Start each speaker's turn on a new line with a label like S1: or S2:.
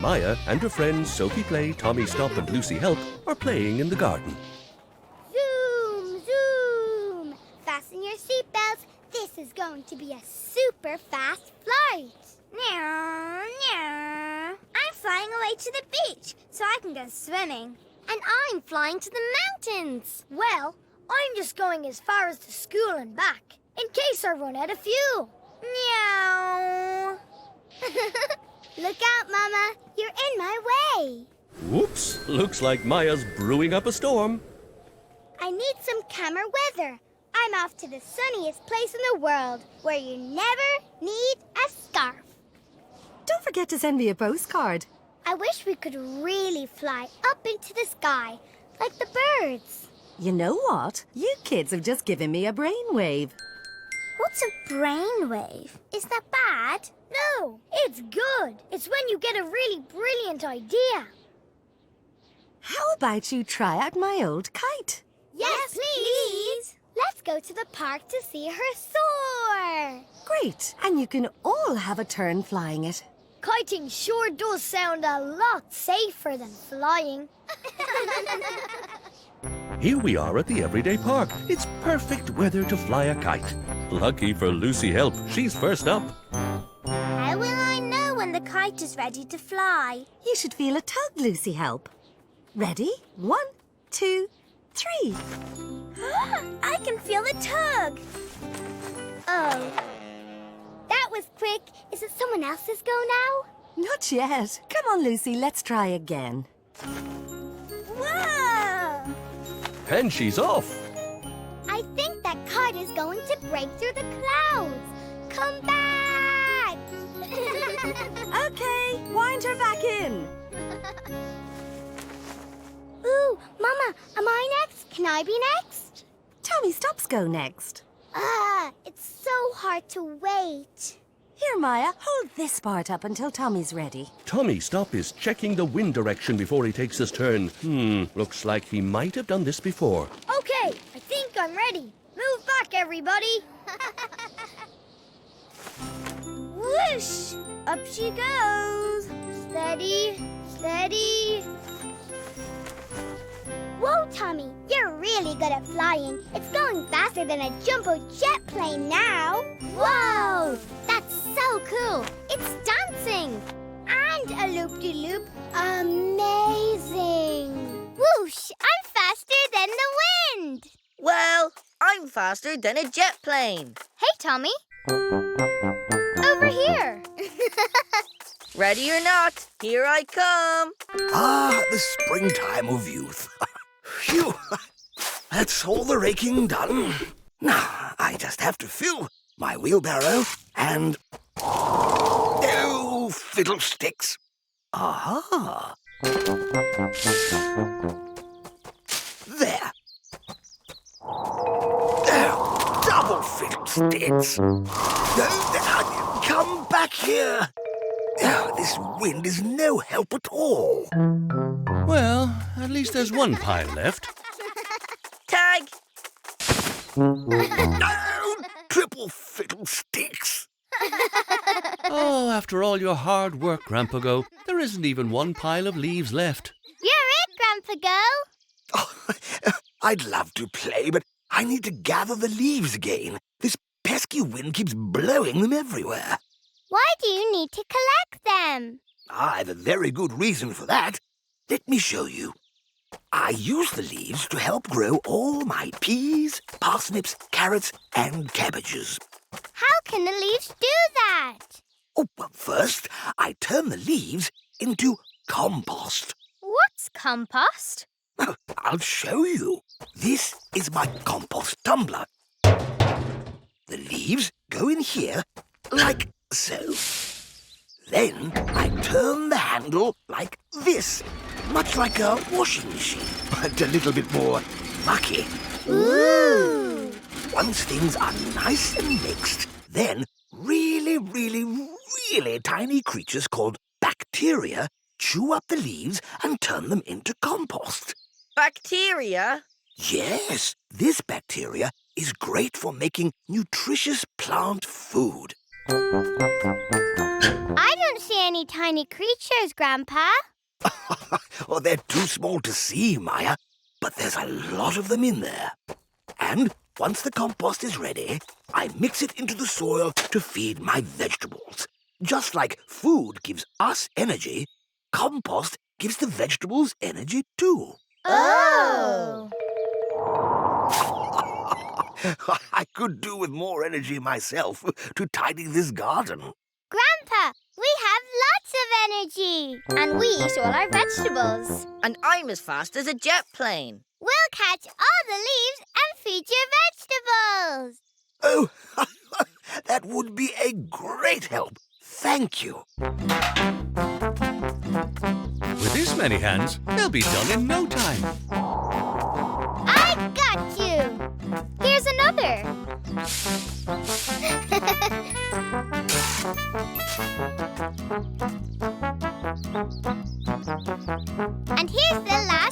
S1: Mya and her friends Sophie Play, Tommy Stop and Lucy Help are playing in the garden.
S2: Zoom, zoom! Fasten your seatbelts. This is going to be a super fast flight.
S3: Meow, meow. I'm flying away to the beach so I can go swimming.
S2: And I'm flying to the mountains.
S4: Well, I'm just going as far as to school and back, in case I run out of fuel.
S3: Meow.
S2: Look out, Mama. You're in my way.
S1: Whoops! Looks like Maya's brewing up a storm.
S2: I need some calmer weather. I'm off to the sunniest place in the world, where you never need a scarf.
S5: Don't forget to send me a postcard.
S2: I wish we could really fly up into the sky, like the birds.
S5: You know what? You kids have just given me a brainwave.
S3: What's a brainwave? Is that bad?
S4: No, it's good. It's when you get a really brilliant idea.
S5: How about you try out my old kite?
S2: Yes, please. Let's go to the park to see her soar.
S5: Great, and you can all have a turn flying it.
S4: Kiting sure does sound a lot safer than flying.
S1: Here we are at the Everyday Park. It's perfect weather to fly a kite. Lucky for Lucy Help, she's first up.
S3: How will I know when the kite is ready to fly?
S5: You should feel a tug, Lucy Help. Ready? 1, 2, 3.
S3: I can feel the tug.
S2: Oh. That was quick. Is it someone else's go now?
S5: Not yet. Come on, Lucy, let's try again.
S3: Whoa!
S1: And she's off.
S2: I think that kite is going to break through the clouds. Come back!
S5: Okay, wind her back in.
S2: Ooh, Mama, am I next? Can I be next?
S5: Tommy Stop's go next.
S2: It's so hard to wait.
S5: Here, Mya, hold this part up until Tommy's ready.
S1: Tommy Stop is checking the wind direction before he takes his turn. Looks like he might have done this before.
S4: Okay, I think I'm ready. Move back, everybody.
S3: Whoosh! Up she goes.
S4: Steady, steady.
S2: Whoa, Tommy, you're really good at flying. It's going faster than a jumbo jet plane now. Whoa, that's so cool. It's dancing. And a loop-de-loop. Amazing. Whoosh, I'm faster than the wind.
S6: Well, I'm faster than a jet plane.
S2: Hey, Tommy. Over here.
S6: Ready or not, here I come.
S7: Ah, the springtime of youth. Phew, that's all the raking done. Now, I just have to fill my wheelbarrow and... Oh, fiddlesticks. Aha. There. Oh, double fiddlesticks. Come back here. Oh, this wind is no help at all.
S1: Well, at least there's one pile left.
S6: Tag!
S7: Oh, triple fiddlesticks.
S1: Oh, after all your hard work, Grandpa Go, there isn't even one pile of leaves left.
S2: You're it, Grandpa Go.
S7: Oh, I'd love to play, but I need to gather the leaves again. This pesky wind keeps blowing them everywhere.
S2: Why do you need to collect them?
S7: I've a very good reason for that. Let me show you. I use the leaves to help grow all my peas, parsnips, carrots, and cabbages.
S2: How can the leaves do that?
S7: Oh, well, first, I turn the leaves into compost.
S2: What's compost?
S7: I'll show you. This is my compost tumbler. The leaves go in here like so. Then I turn the handle like this, much like a washing machine, but a little bit more mucky.
S2: Ooh!
S7: Once things are nice and mixed, then really tiny creatures called bacteria chew up the leaves and turn them into compost.
S6: Bacteria?
S7: Yes, this bacteria is great for making nutritious plant food.
S2: I don't see any tiny creatures, Grandpa.
S7: Oh, they're too small to see, Maya, but there's a lot of them in there. And once the compost is ready, I mix it into the soil to feed my vegetables. Just like food gives us energy, compost gives the vegetables energy too.
S2: Oh!
S7: I could do with more energy myself to tidy this garden.
S2: Grandpa, we have lots of energy.
S3: And we eat all our vegetables.
S6: And I'm as fast as a jet plane.
S2: We'll catch all the leaves and feed your vegetables.
S7: Oh, that would be a great help. Thank you.
S1: With this many hands, they'll be done in no time.
S2: I got you. Here's another. And here's the last